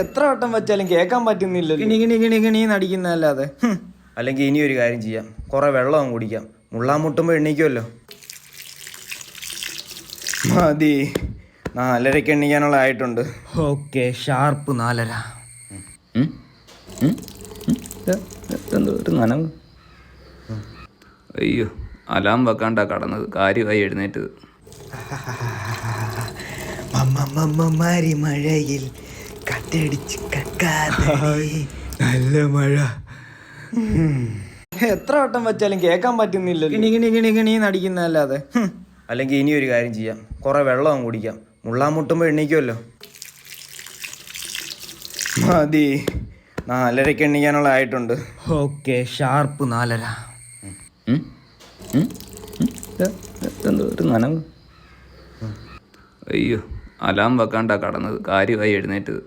എത്ര വട്ടം വെച്ചാലും കേൾക്കാൻ പറ്റുന്നില്ല. കിണി കിണി കിണി കിണി നടിക്കുന്നതല്ലാതെ. അല്ലെങ്കിൽ ഇനി ഒരു കാര്യം ചെയ്യാം, കുറെ വെള്ളം കുടിക്കാം. മുള്ളാൻ മുട്ടുമ്പോൾ എണ്ണീക്കുമല്ലോ. മതി, 4:30 എണ്ണിക്കാനുള്ള ആയിട്ടുണ്ട്. Okay, sharp 4:30. ഒരു നനവ്. അയ്യോ, അലാം വെക്കാണ്ടാ കടന്നത്, കാര്യമായി എഴുന്നേറ്റത്. മഴയിൽ കട്ടടിച്ച് നല്ല മഴ. എത്ര വട്ടം വെച്ചാലും കേൾക്കാൻ പറ്റുന്നില്ല. കിണി കിണി കിണി കിണി നടിക്കുന്നതല്ലാതെ. അല്ലെങ്കിൽ ഇനി ഒരു കാര്യം ചെയ്യാം, കുറെ വെള്ളം കുടിക്കാം. മുള്ളാൻ മുട്ടുമ്പോൾ എണ്ണീക്കുമല്ലോ. മതി, 4:30 എണ്ണിക്കാനുള്ള ആയിട്ടുണ്ട്. Okay, sharp 4:30. ഒരു നനവ്. അയ്യോ, അലാം വെക്കാണ്ടാ കടന്നത്, കാര്യമായി എഴുന്നേറ്റത്.